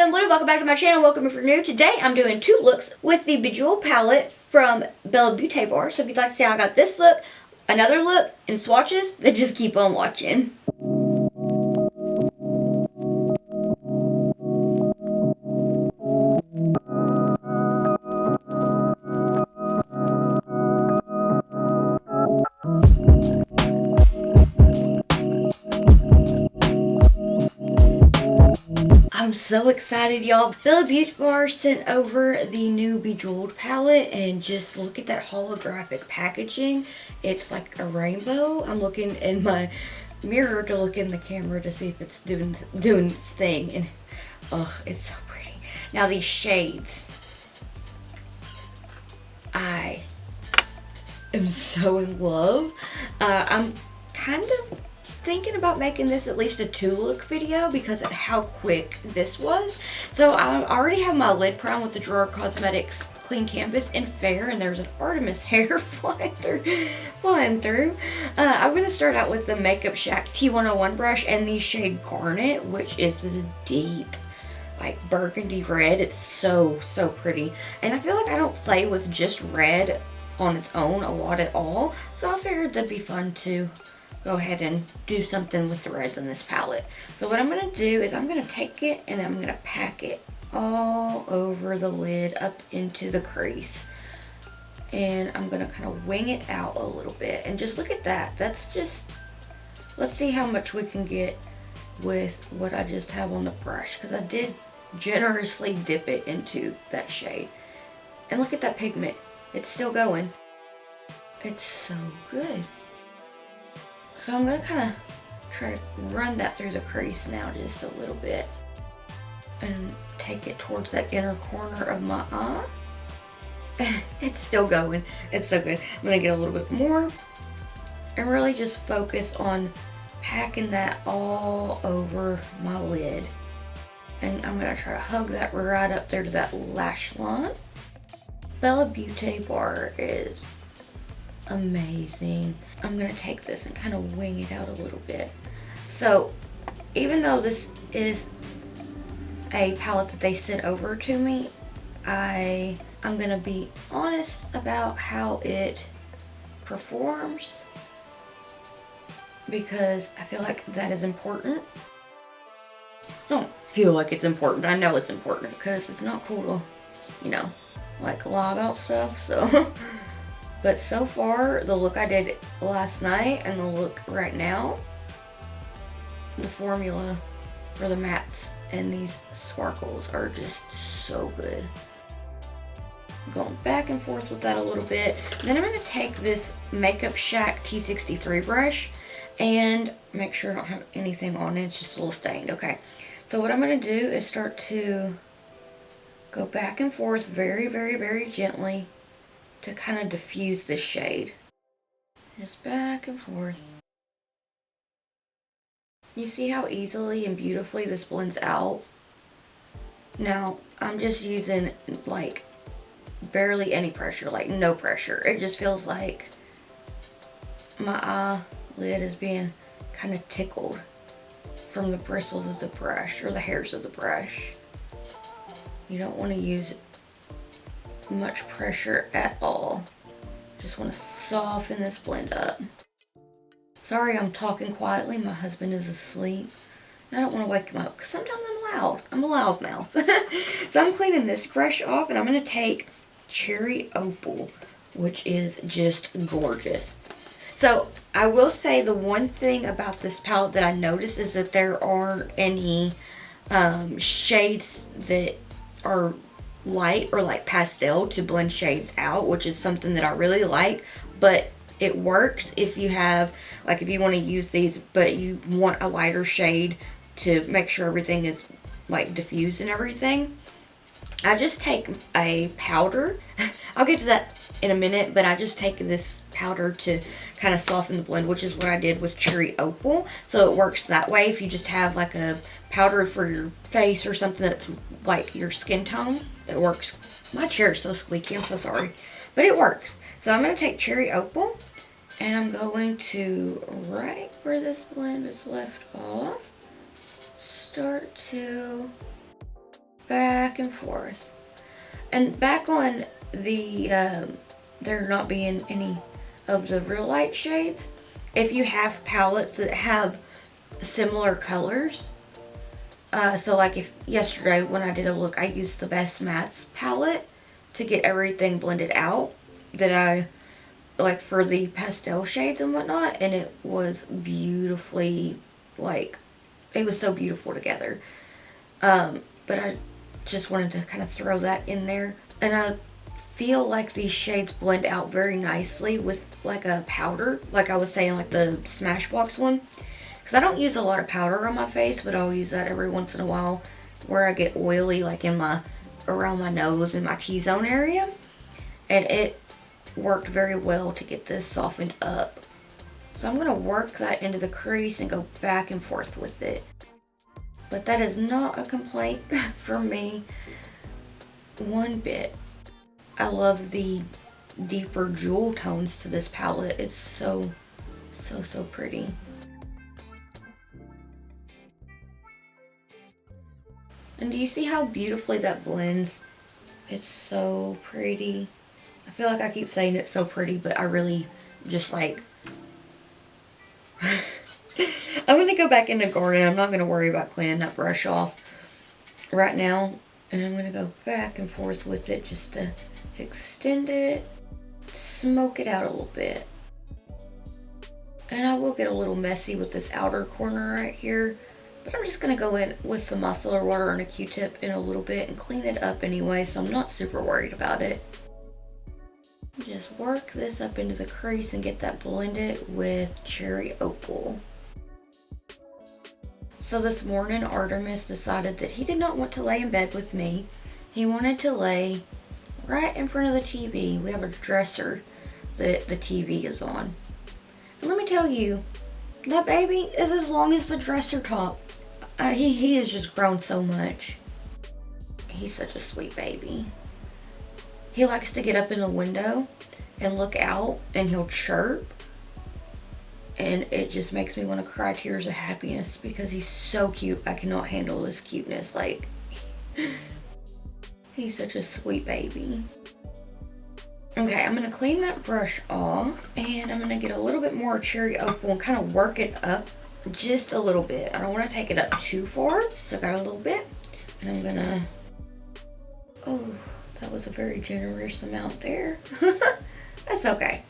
I'm Blue. Welcome back to my channel. Welcome if you're new. Today I'm doing two looks with the Bejeweled palette from Beaute bar. So if you'd like to see how I got this look, another look, and swatches, then just keep on watching. I'm so excited, y'all. Beaute bar sent over the new Bejeweled palette, and just look at that holographic packaging. It's like a rainbow. I'm looking in my mirror to look in the camera to see if it's doing its thing, and oh, it's so pretty. Now these shades, I am so in love. I'm kind of thinking about making this at least a 2-look video because of how quick this was. So I already have my lid primed with the Drawer Cosmetics Clean Canvas in Fair, and there's an Artemis hair flying through. I'm going to start out with the Makeup Shack T101 brush and the shade Garnet, which is this deep, like burgundy red. It's so pretty, and I feel like I don't play with just red on its own a lot at all, so I figured that'd be fun to go ahead and do something with the reds in this palette. So what I'm going to do is I'm going to take it and I'm going to pack it all over the lid up into the crease, and I'm going to kind of wing it out a little bit. And just look at that. That's just, let's see how much we can get with what I just have on the brush, because I did generously dip it into that shade. And look at that pigment. It's still going. It's so good. So I'm going to kind of try to run that through the crease now just a little bit, and take it towards that inner corner of my eye. It's still going. It's so good. I'm going to get a little bit more and really just focus on packing that all over my lid. And I'm going to try to hug that right up there to that lash line. Beaute bar is amazing. I'm going to take this and kind of wing it out a little bit. So even though this is a palette that they sent over to me, I'm going to be honest about how it performs, because I feel like that is important. I don't feel like it's important. I know it's important, because it's not cool to, you know, like lie about stuff. So but so far, the look I did last night and the look right now, the formula for the mattes and these sparkles are just so good. I'm going back and forth with that a little bit. And then I'm going to take this Makeup Shack T63 brush and make sure I don't have anything on it. It's just a little stained. Okay, so what I'm going to do is start to go back and forth very gently to kind of diffuse this shade. Just back and forth. You see how easily and beautifully this blends out? Now, I'm just using like barely any pressure, like no pressure. It just feels like my eyelid is being kind of tickled from the bristles of the brush, or the hairs of the brush. You don't want to use much pressure at all. Just want to soften this blend up. Sorry I'm talking quietly. My husband is asleep. I don't want to wake him up because sometimes I'm loud. I'm a loud mouth. So I'm cleaning this brush off, and I'm going to take Cherry Opal, which is just gorgeous. So I will say the one thing about this palette that I noticed is that there aren't any shades that are light or like pastel to blend shades out, which is something that I really like. But it works if you have, like, if you want to use these but you want a lighter shade to make sure everything is like diffused and everything. I just take a powder. I'll get to that in a minute, but I just take this powder to kind of soften the blend, which is what I did with Cherry Opal. So it works that way. If you just have like a powder for your face or something that's like your skin tone, it works. My chair is so squeaky, I'm so sorry, but it works. So I'm going to take Cherry Opal, and I'm going to, right where this blend is left off, start to back and forth. And back on the, there not being any of the real light shades, if you have palettes that have similar colors, so like if yesterday when I did a look, I used the Best Mattes palette to get everything blended out that I like for the pastel shades and whatnot, and it was beautifully, like, it was so beautiful together. But I just wanted to kind of throw that in there, and I feel like these shades blend out very nicely with like a powder, like I was saying, like the Smashbox one. Because I don't use a lot of powder on my face, but I'll use that every once in a while where I get oily, like in my, around my nose and my T-zone area. And it worked very well to get this softened up. So I'm going to work that into the crease and go back and forth with it. But that is not a complaint for me one bit. I love the deeper jewel tones to this palette. It's so pretty. And do you see how beautifully that blends? It's so pretty. I feel like I keep saying it's so pretty, but I really just like... I'm going to go back in the garden. I'm not going to worry about cleaning that brush off right now. And I'm going to go back and forth with it just to extend it, smoke it out a little bit. And I will get a little messy with this outer corner right here. But I'm just going to go in with some micellar water and a Q-tip in a little bit and clean it up anyway, so I'm not super worried about it. Just work this up into the crease and get that blended with Cherry Opal. So this morning, Artemis decided that he did not want to lay in bed with me. He wanted to lay right in front of the TV. We have a dresser that the TV is on. And let me tell you, that baby is as long as the dresser top. He has just grown so much. He's such a sweet baby. He likes to get up in the window and look out, and he'll chirp. And it just makes me want to cry tears of happiness because he's so cute. I cannot handle this cuteness. Like, he's such a sweet baby. Okay, I'm going to clean that brush off, and I'm going to get a little bit more Cherry Opal and kind of work it up just a little bit. I don't want to take it up too far, so I got a little bit, and I'm gonna, oh, that was a very generous amount there. That's okay.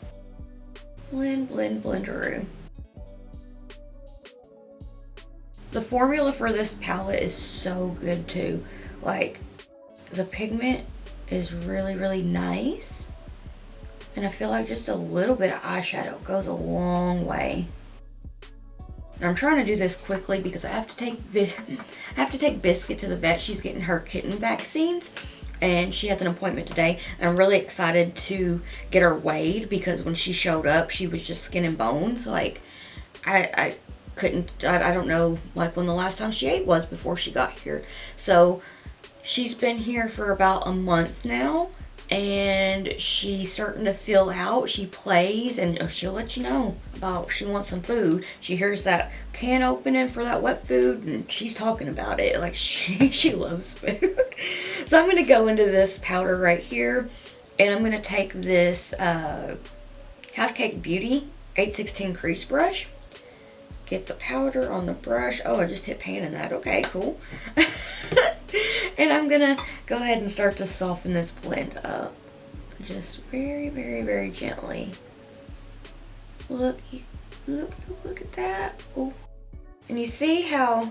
Blend, blend, blenderoo. The formula for this palette is so good too. Like, the pigment is really nice, and I feel like just a little bit of eyeshadow goes a long way. And I'm trying to do this quickly because I have to take Biscuit to the vet. She's getting her kitten vaccines, and she has an appointment today. And I'm really excited to get her weighed because when she showed up, she was just skin and bones. Like, I don't know like when the last time she ate was before she got here. So she's been here for about a month now, and she's starting to fill out. She plays, and she'll let you know about if she wants some food. She hears that can opening for that wet food, and she's talking about it. Like, she loves food. So I'm going to go into this powder right here, and I'm going to take this Half Cake Beauty 816 crease brush. Get the powder on the brush. Oh, I just hit pan in that. Okay, cool. And I'm gonna go ahead and start to soften this blend up. Just very gently. Look at that. Oh. And you see how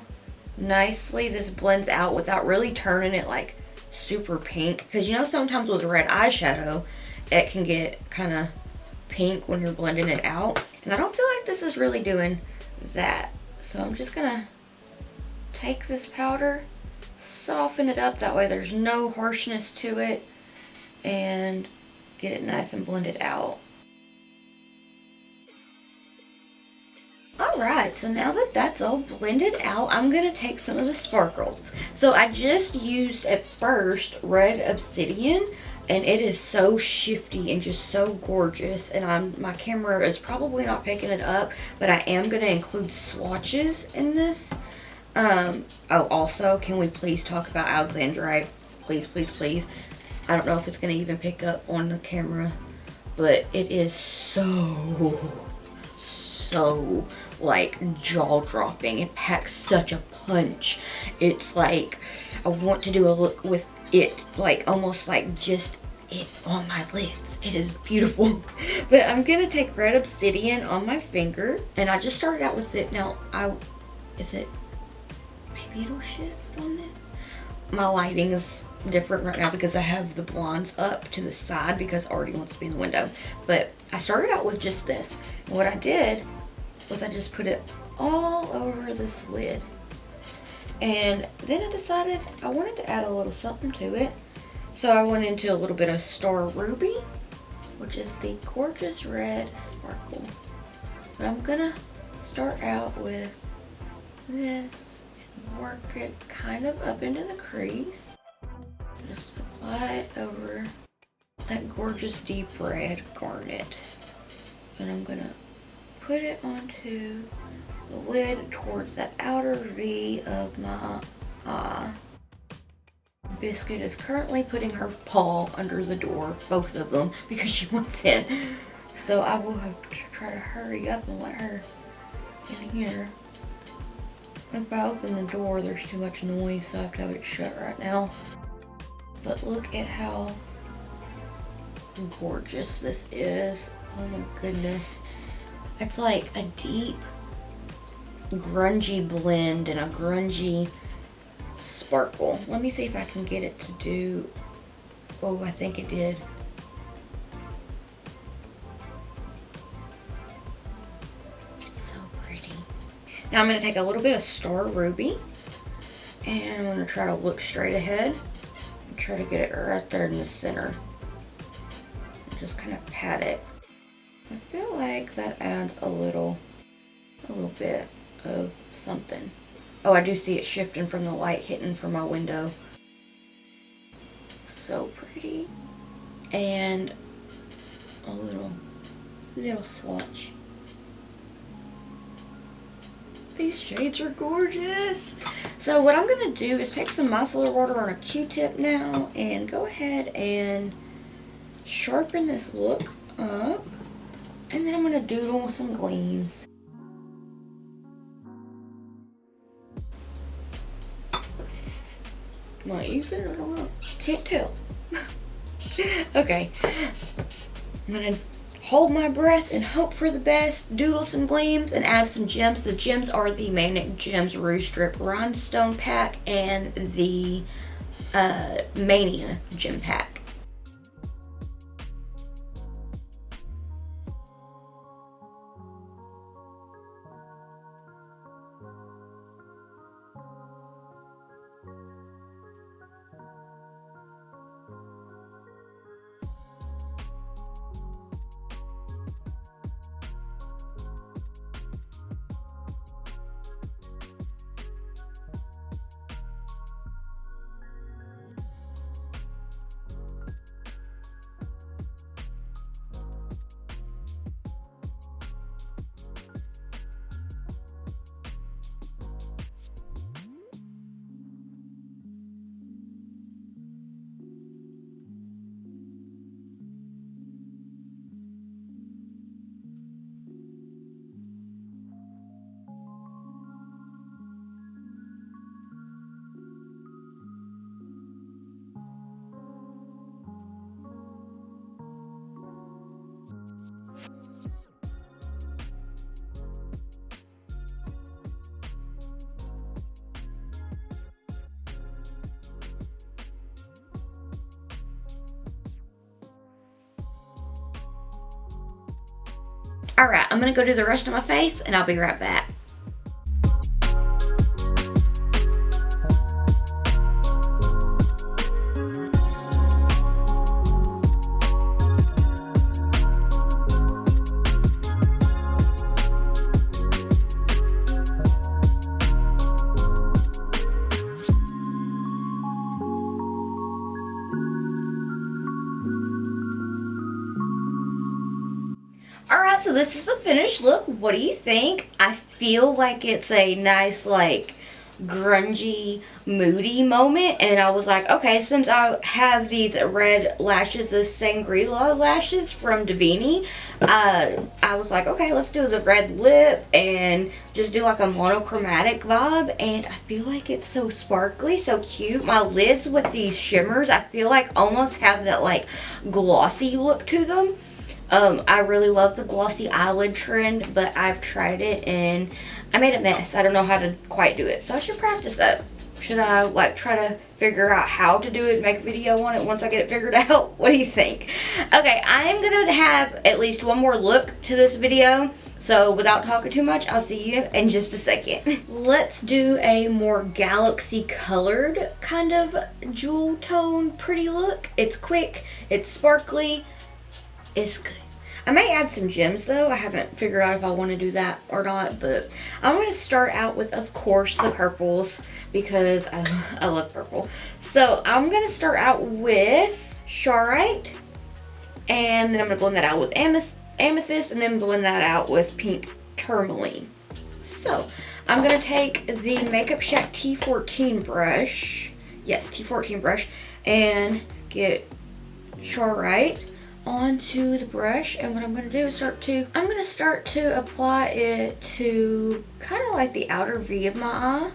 nicely this blends out without really turning it like super pink? Because you know sometimes with red eyeshadow, it can get kind of pink when you're blending it out. And I don't feel like this is really doing that. So I'm just gonna take this powder, soften it up, that way there's no harshness to it, and get it nice and blended out. Alright, so now that that's all blended out, I'm going to take some of the sparkles. So I just used at first Red Obsidian, and it is so shifty and just so gorgeous, and my camera is probably not picking it up, but I am going to include swatches in this Oh, also, can we please talk about Alexandrite? Please, please, please. I don't know if it's going to even pick up on the camera, but it is so like jaw-dropping. It packs such a punch. It's like, I want to do a look with it, like almost like just it on my lids. It is beautiful. But I'm going to take red obsidian on my finger, and I just started out with it. Now, maybe it'll shift on it. My lighting is different right now because I have the blinds up to the side because Artie wants to be in the window. But I started out with just this. And what I did was I just put it all over this lid. And then I decided I wanted to add a little something to it. So I went into a little bit of Star Ruby, which is the gorgeous red sparkle. But I'm gonna start out with this and work it kind of up into the crease. Just apply it over that gorgeous deep red garnet. And I'm gonna put it onto the lid towards that outer V of my eye. Biscuit is currently putting her paw under the door, both of them, because she wants in. So I will have to try to hurry up and let her in here. If I open the door, there's too much noise, so I have to have it shut right now. But look at how gorgeous this is. Oh my goodness. It's like a deep, grungy blend and a grungy sparkle. Let me see if I can get it to do, oh, I think it did. It's so pretty. Now I'm going to take a little bit of Star Ruby and I'm going to try to look straight ahead and try to get it right there in the center. And just kind of pat it. I feel like that adds a little bit of something. Oh, I do see it shifting from the light hitting from my window. So pretty. And a little swatch. These shades are gorgeous. So what I'm going to do is take some micellar water on a Q-tip now and go ahead and sharpen this look up. And then I'm going to doodle with some gleams. Not even, I don't know. Can't tell. Okay. I'm going to hold my breath and hope for the best, doodle some gleams, and add some gems. The gems are the Manic Gems Rouge Strip Rhinestone Pack and the Mania Gem Pack. Alright, I'm going to go do the rest of my face and I'll be right back. Alright, so this is a finished look. What do you think? I feel like it's a nice, like, grungy, moody moment, and I was like, okay, since I have these red lashes, the Shangri-La lashes from Davini, I was like, okay, let's do the red lip and just do like a monochromatic vibe, and I feel like it's so sparkly, so cute. My lids with these shimmers, I feel like almost have that like glossy look to them. I really love the glossy eyelid trend, but I've tried it and I made a mess. I don't know how to quite do it, so I should practice that. Should I like try to figure out how to do it and make a video on it once I get it figured out? What do you think? Okay, I am gonna have at least one more look to this video, so without talking too much, I'll see you in just a second. Let's do a more galaxy colored kind of jewel tone pretty look. It's quick, it's sparkly, it's good. I may add some gems though. I haven't figured out if I want to do that or not, but I'm going to start out with, of course, the purples because I love purple. So I'm going to start out with Charite, and then I'm going to blend that out with Amethyst, and then blend that out with Pink Tourmaline. So I'm going to take the Makeup Shack T14 brush, yes, T14 brush, and get Charite onto the brush, and what I'm going to do is start to apply it to kind of like the outer V of my eye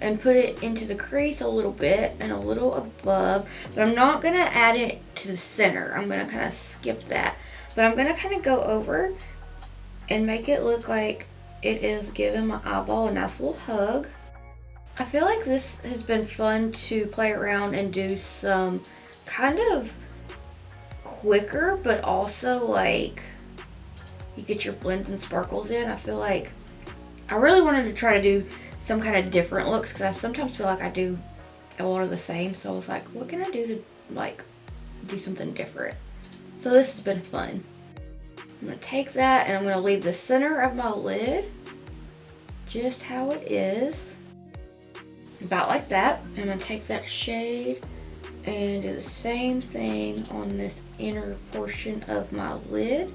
and put it into the crease a little bit and a little above, but I'm not going to add it to the center. I'm going to kind of skip that, but I'm going to kind of go over and make it look like it is giving my eyeball a nice little hug. I feel like this has been fun to play around and do some kind of quicker, but also like you get your blends and sparkles in. I feel like I really wanted to try to do some kind of different looks because I sometimes feel like I do a lot of the same, so I was like, what can I do to like do something different? So this has been fun. I'm going to take that and I'm going to leave the center of my lid just how it is, about like that. I'm going to take that shade and do the same thing on this inner portion of my lid.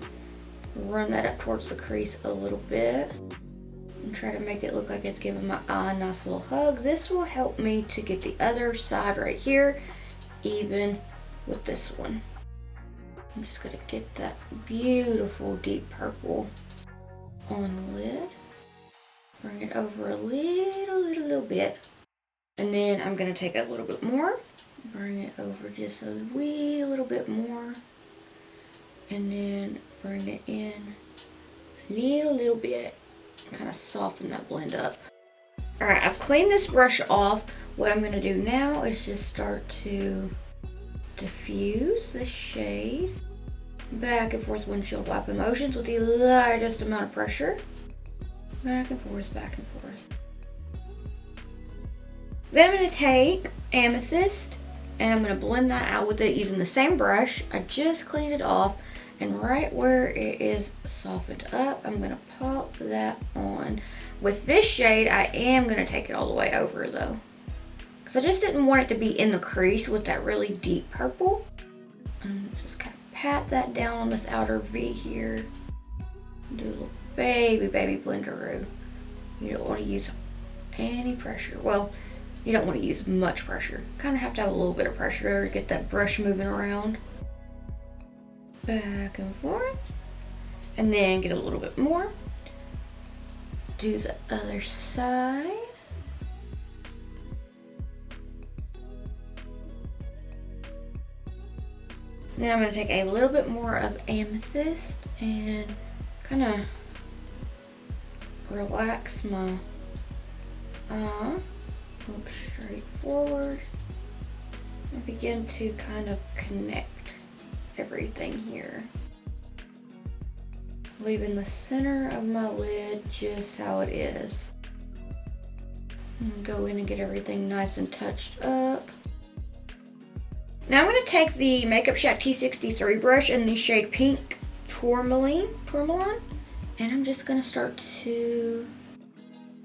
Run that up towards the crease a little bit and try to make it look like it's giving my eye a nice little hug. This will help me to get the other side right here even with this one. I'm just going to get that beautiful deep purple on the lid. Bring it over a little bit. And then I'm going to take a little bit more. Bring it over just a wee little bit more, and then bring it in a little bit, kind of soften that blend up. Alright, I've cleaned this brush off. What I'm going to do now is just start to diffuse the shade back and forth, windshield wipe motions with the lightest amount of pressure. Back and forth, back and forth. Then I'm going to take Amethyst and I'm going to blend that out with it using the same brush. I just cleaned it off, and right where it is softened up, I'm going to pop that on. With this shade, I am going to take it all the way over though, because I just didn't want it to be in the crease with that really deep purple. And just kind of pat that down on this outer V here. Do a little baby blenderoo. You don't want to use any pressure. Well, you don't want to use much pressure. Kind of have to have a little bit of pressure to get that brush moving around. Back and forth. And then get a little bit more. Do the other side. Then I'm going to take a little bit more of Amethyst and kind of relax my eye. Look straight forward and begin to kind of connect everything here. Leaving the center of my lid just how it is. And go in and get everything nice and touched up. Now I'm going to take the Makeup Shack T63 brush in the shade Pink Tourmaline, and I'm just going to start to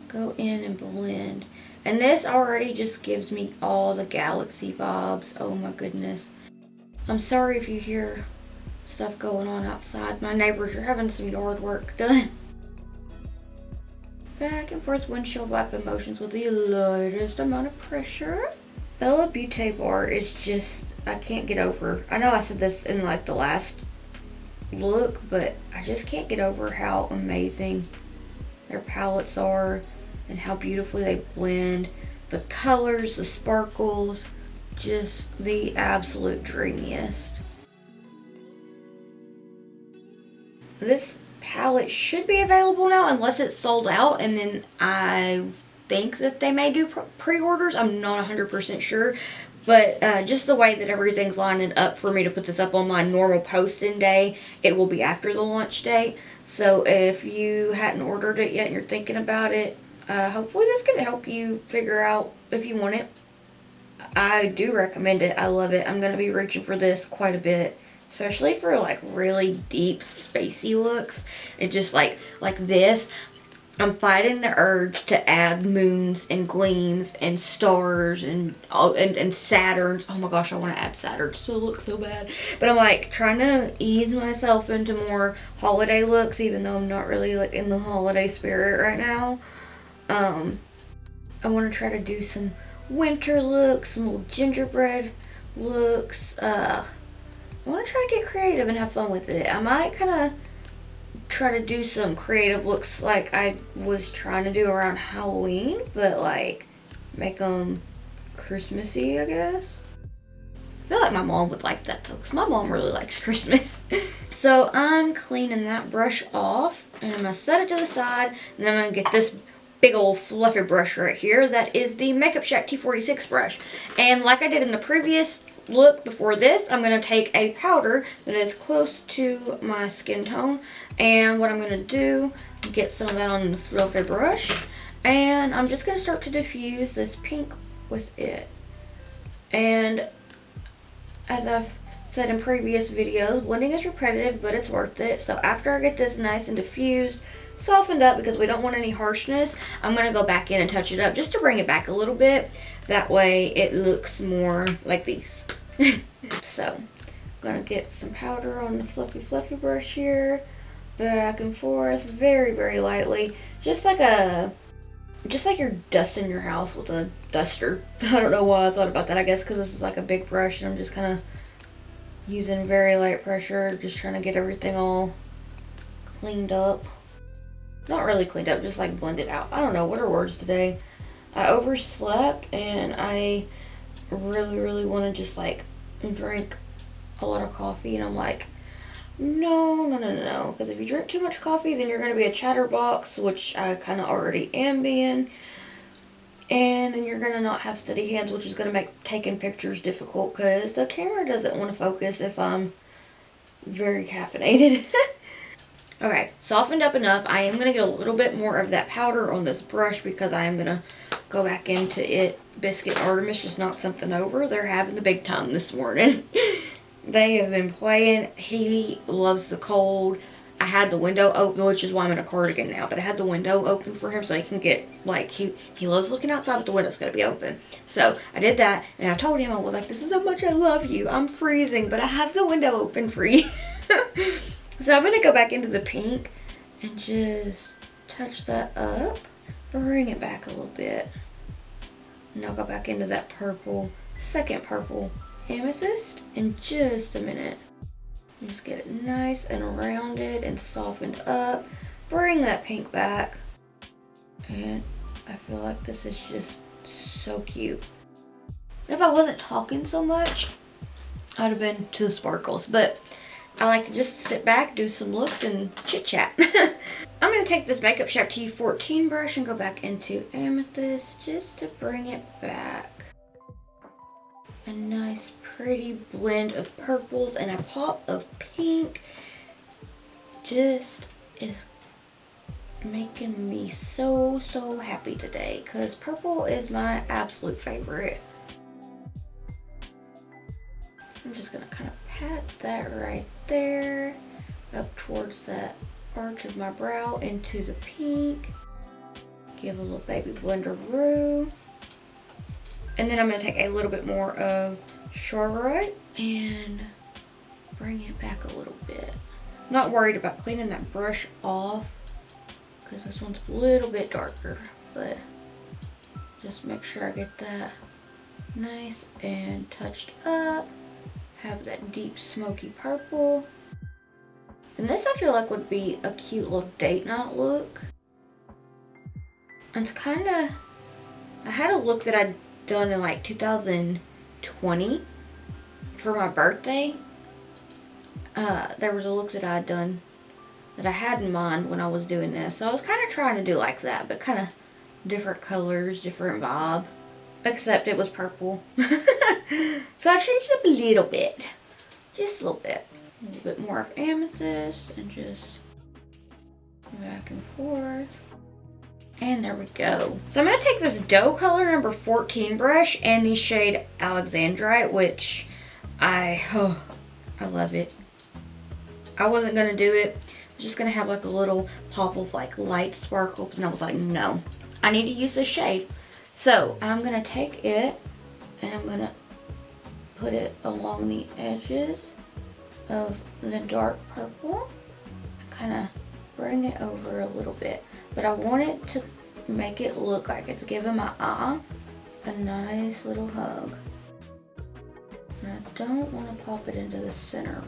go in and blend. And this already just gives me all the galaxy vibes. Oh my goodness. I'm sorry if you hear stuff going on outside. My neighbors are having some yard work done. back and forth windshield wiper motions with the lightest amount of pressure. Bella Beaute bar is just, I can't get over. I know I said this in like the last look, but I just can't get over how amazing their palettes are and how beautifully they blend. The colors, the sparkles, just the absolute dreamiest. This palette should be available now unless it's sold out, and then I think that they may do pre-orders. I'm not 100% sure, but just the way that everything's lining up for me to put this up on my normal posting day, it will be after the launch date. So if you hadn't ordered it yet and you're thinking about it, hopefully this can help you figure out if you want it. I do recommend it. I love it. I'm going to be reaching for this quite a bit, especially for like really deep spacey looks. It just like this. I'm fighting the urge to add moons and gleams and stars and Saturns. Oh my gosh, I want to add Saturns to the look so bad. But I'm like trying to ease myself into more holiday looks, even though I'm not really like in the holiday spirit right now. I want to try to do some winter looks, some little gingerbread looks. I want to try to get creative and have fun with it. I might kind of try to do some creative looks like I was trying to do around Halloween, but like make them Christmassy, I guess. I feel like my mom would like that though, because my mom really likes Christmas. So I'm cleaning that brush off, and I'm going to set it to the side, and then I'm going to get this big old fluffy brush right here. That is the Makeup Shack T46 brush. And like I did in the previous look before this, I'm going to take a powder that is close to my skin tone, and what I'm going to do, get some of that on the fluffy brush, and I'm just going to start to diffuse this pink with it. And as I've said in previous videos, blending is repetitive, but it's worth it. So after I get this nice and diffused, softened up, because we don't want any harshness, I'm going to go back in and touch it up just to bring it back a little bit. That way it looks more like these. So I'm going to get some powder on the fluffy brush here, back and forth, very lightly, just like you're dusting your house with a duster. I don't know why I thought about that. I guess because this is like a big brush and I'm just kind of using very light pressure, just trying to get everything all cleaned up. Not really cleaned up, just like blended out. I don't know, what are words today? I overslept and I really want to just like drink a lot of coffee, and I'm like, no, because if you drink too much coffee, then you're going to be a chatterbox, which I kind of already am being, and then you're going to not have steady hands, which is going to make taking pictures difficult because the camera doesn't want to focus if I'm very caffeinated. Okay, softened up enough. I am going to get a little bit more of that powder on this brush because I am going to go back into it. Biscuit Artemis just knocked something over. They're having the big time this morning. They have been playing. He loves the cold. I had the window open, which is why I'm in a cardigan now, but I had the window open for him so he can get, like, he loves looking outside, but the window's going to be open. So I did that, and I told him, I was like, this is how much I love you. I'm freezing, but I have the window open for you. So I'm going to go back into the pink and just touch that up, bring it back a little bit. And I'll go back into that purple, second purple amethyst in just a minute. Just get it nice and rounded and softened up. Bring that pink back. And I feel like this is just so cute. If I wasn't talking so much, I'd have been to the sparkles. But I like to just sit back, do some looks, and chit chat. I'm going to take this Makeup Shack T14 brush and go back into amethyst just to bring it back. A nice pretty blend of purples and a pop of pink just is making me so happy today, because purple is my absolute favorite. I'm just going to kind of pat that right there up towards that arch of my brow into the pink. Give a little baby blender roux. And then I'm going to take a little bit more of Charlotte and bring it back a little bit. I'm not worried about cleaning that brush off because this one's a little bit darker, but just make sure I get that nice and touched up. Have that deep smoky purple. And this I feel like would be a cute little date night look. It's kind of, I had a look that I'd done in like 2020 for my birthday. There was a look that I had done that I had in mind when I was doing this. So I was kind of trying to do like that, but kind of different colors, different vibe. Except it was purple. So I changed it up a little bit. Just a little bit. A little bit more of amethyst and just back and forth. And there we go. So I'm going to take this dough color number 14 brush and the shade Alexandrite, which I love it. I wasn't going to do it. I was just going to have like a little pop of like light sparkles, and I was like, no, I need to use this shade. So I'm going to take it and I'm going to put it along the edges of the dark purple. Kind of bring it over a little bit. But I want it to make it look like it's giving my eye a nice little hug. And I don't want to pop it into the center.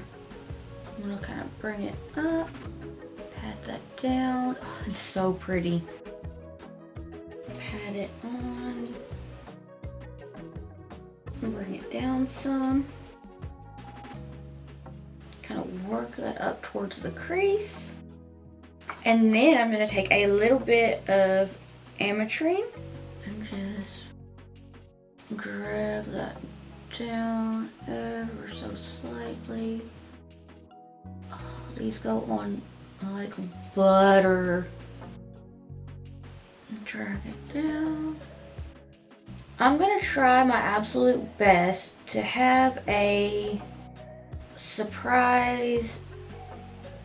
I'm going to kind of bring it up, pat that down. Oh, it's so pretty. Pat it on. Bring it down some. Kind of work that up towards the crease. And then I'm going to take a little bit of ametrine and just drag that down ever so slightly. Oh, these go on like butter. Drag it down. I'm going to try my absolute best to have a surprise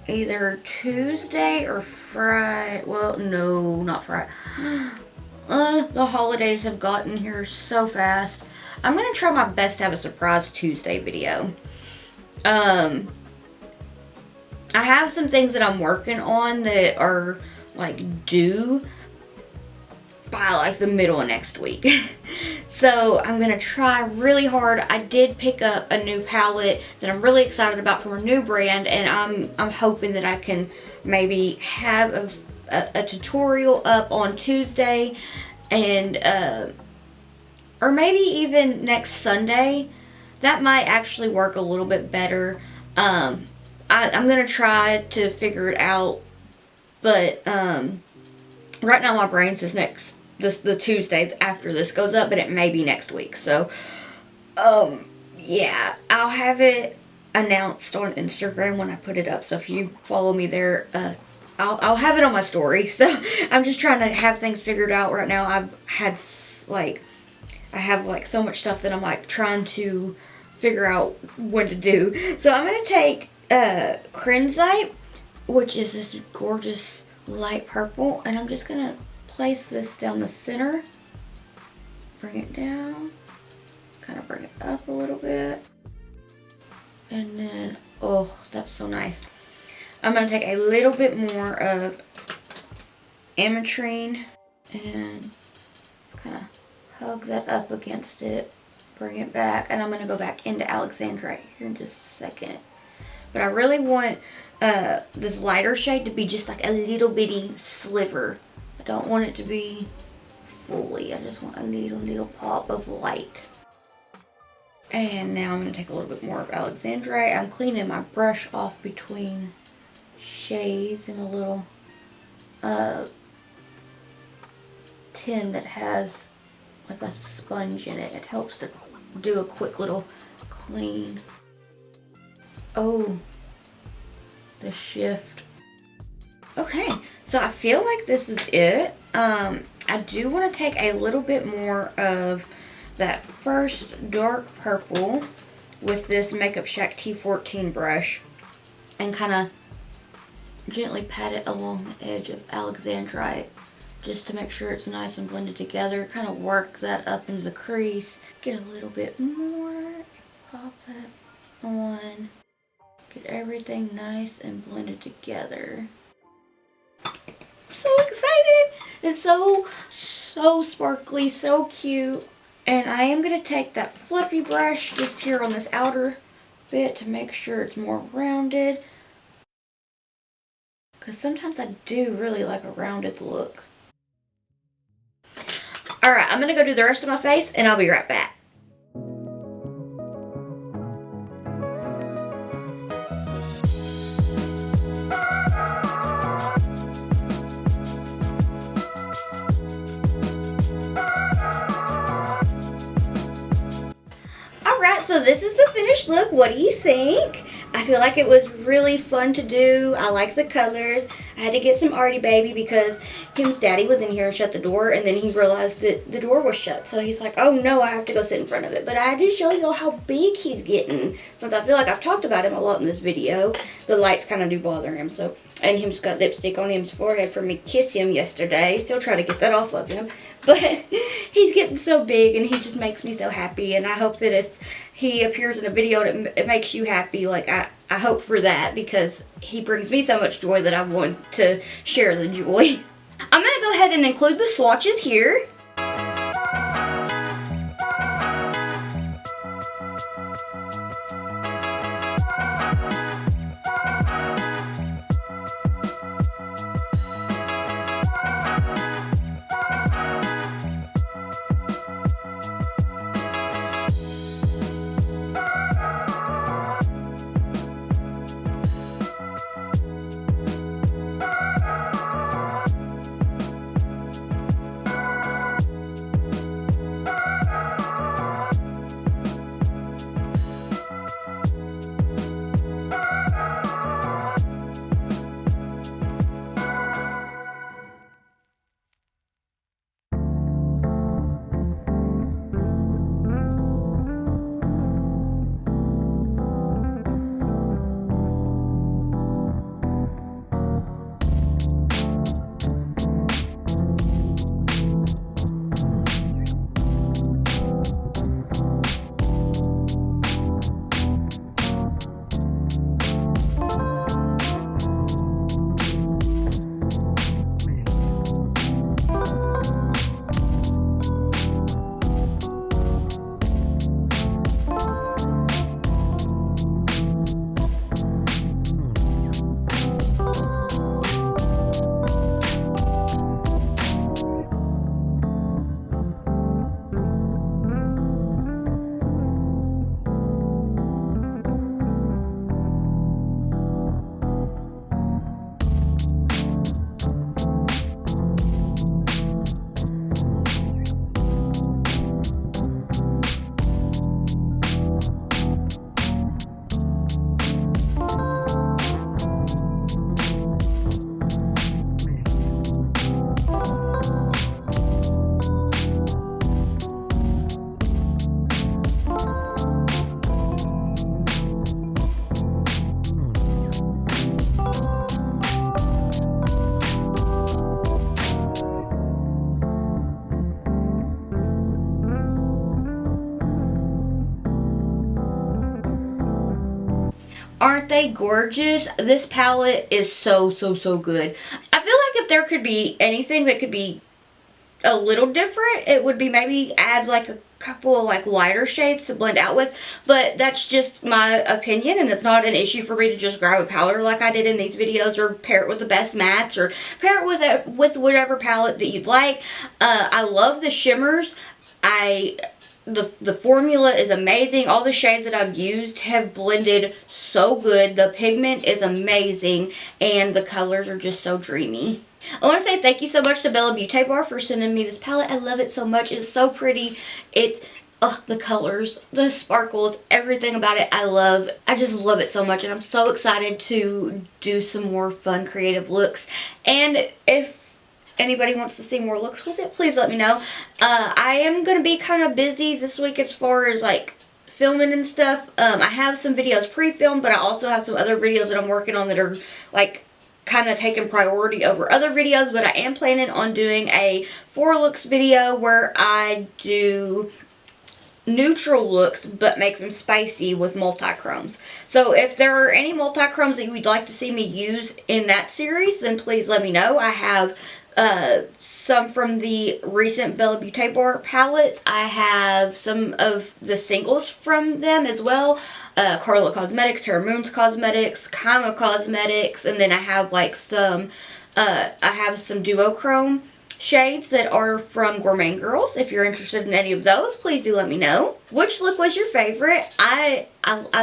either Tuesday or Friday. Well, no, not Friday. The holidays have gotten here so fast. I'm going to try my best to have a surprise Tuesday video. I have some things that I'm working on that are like due by like the middle of next week. So I'm gonna try really hard. I did pick up a new palette that I'm really excited about from a new brand, and I'm hoping that I can maybe have a tutorial up on Tuesday, and or maybe even next Sunday. That might actually work a little bit better. I'm gonna try to figure it out, but right now my brain says the Tuesday after this goes up, but it may be next week. So, yeah, I'll have it announced on Instagram when I put it up. So if you follow me there, I'll have it on my story. So I'm just trying to have things figured out right now. I have like so much stuff that I'm like trying to figure out what to do. So I'm gonna take Crimsite, which is this gorgeous light purple, and I'm just gonna place this down the center, bring it down, kind of bring it up a little bit, and then, oh, that's so nice. I'm going to take a little bit more of ametrine and kind of hug that up against it, bring it back, and I'm going to go back into Alexandrite here in just a second. But I really want this lighter shade to be just like a little bitty sliver. I don't want it to be fully. I just want a little pop of light. And now I'm going to take a little bit more of Alexandrite. I'm cleaning my brush off between shades in a little tin that has like a sponge in it. It helps to do a quick little clean. Oh, the shift. Okay, so I feel like this is it. I do want to take a little bit more of that first dark purple with this Makeup Shack T14 brush and kind of gently pat it along the edge of Alexandrite just to make sure it's nice and blended together. Kind of work that up into the crease. Get a little bit more. Pop that on. Get everything nice and blended together. So excited! is so sparkly, so cute. And I am going to take that fluffy brush just here on this outer bit to make sure it's more rounded. Because sometimes I do really like a rounded look. Alright, I'm going to go do the rest of my face and I'll be right back. Alright, so this is the finished look. What do you think? I feel like it was really fun to do. I like the colors. I had to get some Artie Baby because Kim's daddy was in here and shut the door, and then he realized that the door was shut. So he's like, oh no, I have to go sit in front of it. But I had to show y'all how big he's getting. Since I feel like I've talked about him a lot in this video, the lights kind of do bother him. So, and him's got lipstick on him's forehead for me to kiss him yesterday. Still trying to get that off of him. But he's getting so big and he just makes me so happy. And I hope that if he appears in a video and it makes you happy, like I hope for that, because he brings me so much joy that I want to share the joy. I'm going to go ahead and include the swatches here. Aren't they gorgeous? This palette is so good. I feel like if there could be anything that could be a little different, it would be maybe add like a couple of like lighter shades to blend out with, but that's just my opinion, and it's not an issue for me to just grab a powder like I did in these videos, or pair it with the best mattes, or pair it with whatever palette that you'd like. I love the shimmers. The formula is amazing. All the shades that I've used have blended so good. The pigment is amazing, and the colors are just so dreamy. I want to say thank you so much to Bella Beaute Bar for sending me this palette. I love it so much. It's so pretty. The colors, the sparkles, everything about it I just love it so much, and I'm so excited to do some more fun creative looks. And if anybody wants to see more looks with it, please let me know. I am going to be kind of busy this week as far as like filming and stuff. I have some videos pre-filmed, but I also have some other videos that I'm working on that are like kind of taking priority over other videos. But I am planning on doing a 4 looks video where I do neutral looks but make them spicy with multi-chromes. So if there are any multi-chromes that you would like to see me use in that series, then please let me know. I have some from the recent Bella Beaute palettes. I have some of the singles from them as well. Carla Cosmetics, Terra Moon's Cosmetics, Kama Cosmetics, and then I have like some, I have some duochrome shades that are from Gourmet Girls. If you're interested in any of those, please do let me know. Which look was your favorite? I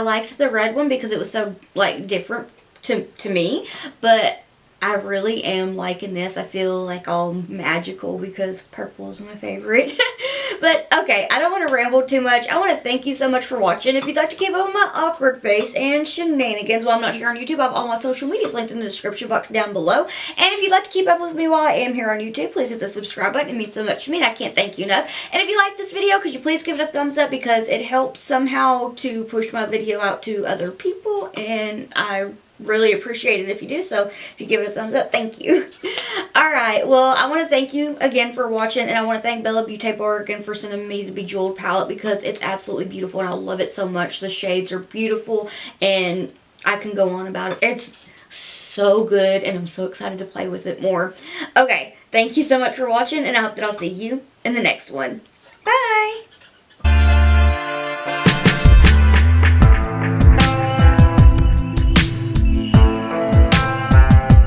liked the red one because it was so like different to me, but I really am liking this. I feel like all magical because purple is my favorite. But okay, I don't want to ramble too much. I want to thank you so much for watching. If you'd like to keep up with my awkward face and shenanigans while I'm not here on YouTube, I have all my social medias linked in the description box down below. And if you'd like to keep up with me while I am here on YouTube, please hit the subscribe button. It means so much to me and I can't thank you enough. And if you like this video, could you please give it a thumbs up because it helps somehow to push my video out to other people, and I really appreciate it if you do. So if you give it a thumbs up, thank you. Alright, well, I want to thank you again for watching, and I want to thank Bella Beaute again for sending me the Bejeweled palette because it's absolutely beautiful and I love it so much. The shades are beautiful and I can go on about it. It's so good and I'm so excited to play with it more. Okay, thank you so much for watching and I hope that I'll see you in the next one. Bye!